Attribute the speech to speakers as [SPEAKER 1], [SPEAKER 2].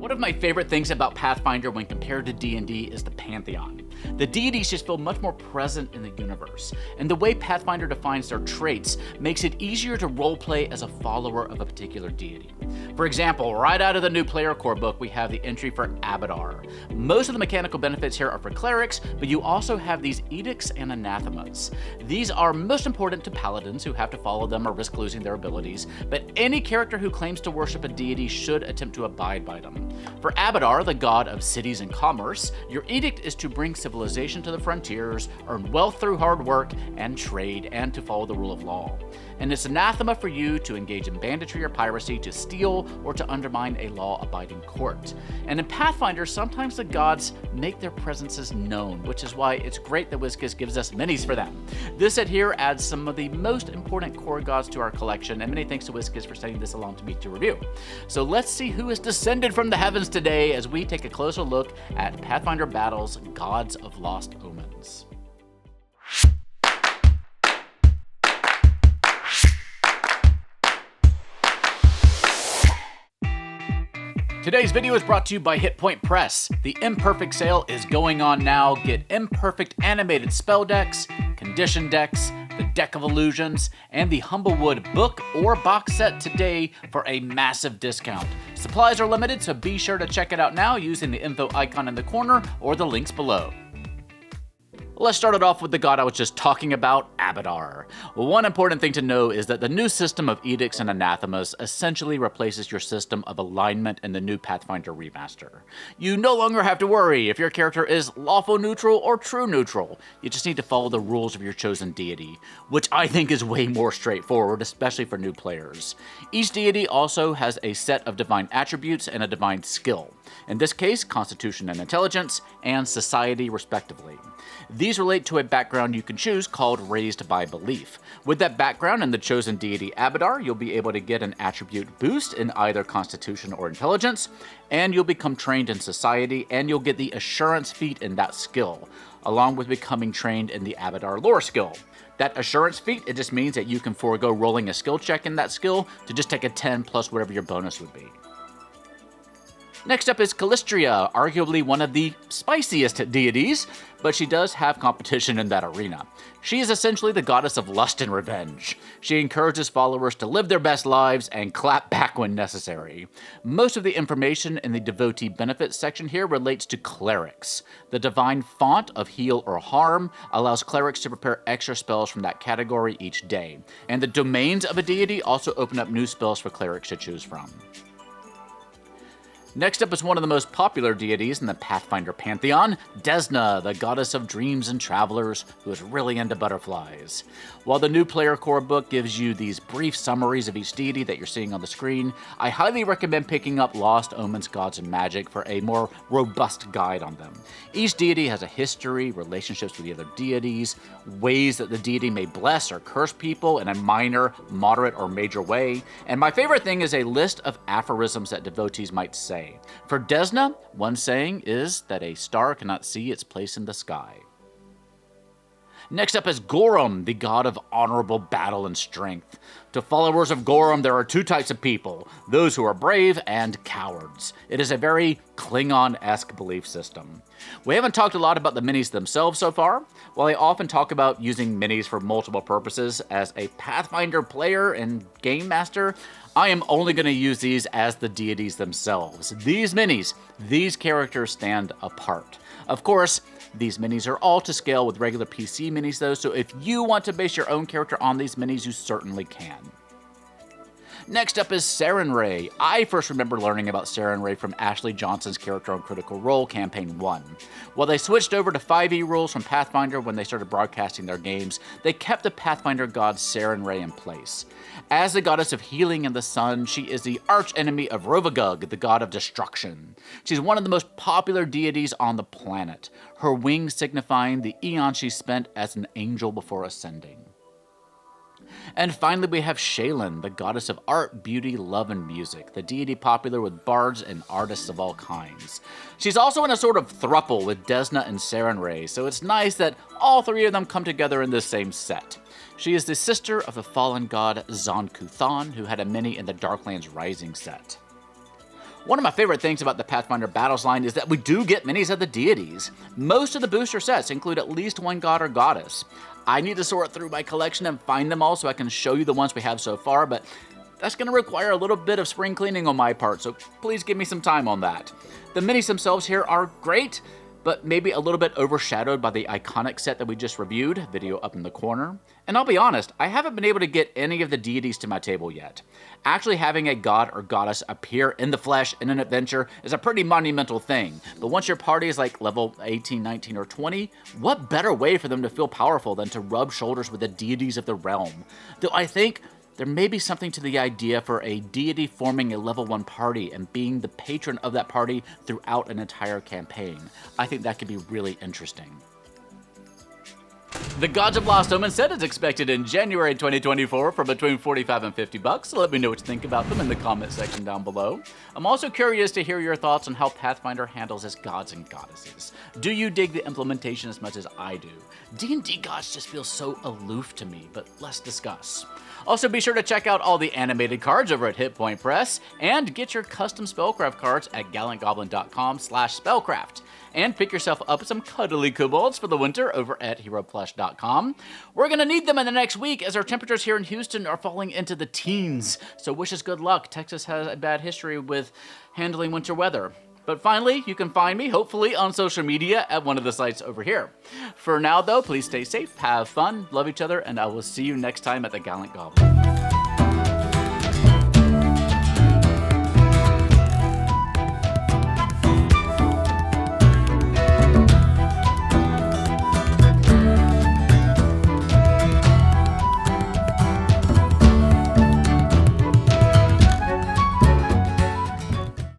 [SPEAKER 1] One of my favorite things about Pathfinder when compared to D&D is the Pantheon. The deities just feel much more present in the universe, and the way Pathfinder defines their traits makes it easier to roleplay as a follower of a particular deity. For example, right out of the new player core book, we have the entry for Abadar. Most of the mechanical benefits here are for clerics, but you also have these edicts and anathemas. These are most important to paladins who have to follow them or risk losing their abilities, but any character who claims to worship a deity should attempt to abide by them. For Abadar, the god of cities and commerce, your edict is to bring civilization to the frontiers, earn wealth through hard work and trade, and to follow the rule of law. And it's anathema for you to engage in banditry or piracy, to steal, or to undermine a law-abiding court. And in Pathfinder, sometimes the gods make their presences known, which is why it's great that WizKids gives us minis for them. This set here adds some of the most important core gods to our collection, and many thanks to WizKids for sending this along to me to review. So let's see who is descended from the heavens today as we take a closer look at Pathfinder Battles, Gods of Lost Omens. Today's video is brought to you by Hit Point Press. The Imperfect sale is going on now. Get Imperfect animated spell decks, condition decks, the Deck of Illusions, and the Humblewood book or box set today for a massive discount. Supplies are limited, so be sure to check it out now using the info icon in the corner or the links below. Let's start it off with the god I was just talking about, Abadar. One important thing to know is that the new system of edicts and anathemas essentially replaces your system of alignment in the new Pathfinder remaster. You no longer have to worry if your character is lawful neutral or true neutral. You just need to follow the rules of your chosen deity, which I think is way more straightforward, especially for new players. Each deity also has a set of divine attributes and a divine skill. In this case, Constitution and Intelligence, and Society respectively. These relate to a background you can choose called Raised by Belief. With that background and the chosen deity Abadar, you'll be able to get an attribute boost in either Constitution or Intelligence, and you'll become trained in Society, and you'll get the Assurance feat in that skill, along with becoming trained in the Abadar lore skill. That Assurance feat, it just means that you can forego rolling a skill check in that skill to just take a 10 plus whatever your bonus would be. Next up is Calistria, arguably one of the spiciest deities, but she does have competition in that arena. She is essentially the goddess of lust and revenge. She encourages followers to live their best lives and clap back when necessary. Most of the information in the devotee benefits section here relates to clerics. The divine font of heal or harm allows clerics to prepare extra spells from that category each day, and the domains of a deity also open up new spells for clerics to choose from. Next up is one of the most popular deities in the Pathfinder Pantheon, Desna, the goddess of dreams and travelers who is really into butterflies. While the new player core book gives you these brief summaries of each deity that you're seeing on the screen, I highly recommend picking up Lost Omens, Gods and Magic for a more robust guide on them. Each deity has a history, relationships with the other deities, ways that the deity may bless or curse people in a minor, moderate, or major way, and my favorite thing is a list of aphorisms that devotees might say. For Desna, one saying is that a star cannot see its place in the sky. Next up is Gorum, the god of honorable battle and strength. To followers of Gorum, there are two types of people, those who are brave and cowards. It is a very Klingon-esque belief system. We haven't talked a lot about the minis themselves so far. While I often talk about using minis for multiple purposes, as a Pathfinder player and game master, I am only going to use these as the deities themselves. These minis, these characters stand apart. Of course, these minis are all to scale with regular PC minis though, so if you want to base your own character on these minis, you certainly can. Next up is Sarenrae. I first remember learning about Sarenrae from Ashley Johnson's character on Critical Role Campaign 1. While they switched over to 5e rules from Pathfinder when they started broadcasting their games, they kept the Pathfinder god Sarenrae in place. As the goddess of healing and the sun, she is the archenemy of Rovagug, the god of destruction. She's one of the most popular deities on the planet, her wings signifying the eon she spent as an angel before ascending. And finally, we have Shelyn, the goddess of art, beauty, love, and music, the deity popular with bards and artists of all kinds. She's also in a sort of throuple with Desna and Sarenrae, so it's nice that all three of them come together in this same set. She is the sister of the fallen god Zon Kuthan, who had a mini in the Darklands Rising set. One of my favorite things about the Pathfinder Battles line is that we do get minis of the deities. Most of the booster sets include at least one god or goddess. I need to sort through my collection and find them all so I can show you the ones we have so far, but that's going to require a little bit of spring cleaning on my part, so please give me some time on that. The minis themselves here are great, but maybe a little bit overshadowed by the iconic set that we just reviewed, video up in the corner. And I'll be honest, I haven't been able to get any of the deities to my table yet. Actually having a god or goddess appear in the flesh in an adventure is a pretty monumental thing, but once your party is like level 18, 19, or 20, what better way for them to feel powerful than to rub shoulders with the deities of the realm? Though I think there may be something to the idea for a deity forming a level 1 party and being the patron of that party throughout an entire campaign. I think that could be really interesting. The Gods of Lost Omens set is expected in January 2024 for between $45 and $50, so let me know what you think about them in the comment section down below. I'm also curious to hear your thoughts on how Pathfinder handles its gods and goddesses. Do you dig the implementation as much as I do? D&D gods just feel so aloof to me, but let's discuss. Also, be sure to check out all the animated cards over at Hit Point Press, and get your custom spellcraft cards at gallantgoblin.com/spellcraft. And pick yourself up some cuddly kobolds for the winter over at heroplush.com. We're gonna need them in the next week as our temperatures here in Houston are falling into the teens. So wish us good luck. Texas has a bad history with handling winter weather. But finally, you can find me, hopefully, on social media at one of the sites over here. For now, though, please stay safe, have fun, love each other, and I will see you next time at the Gallant Goblin.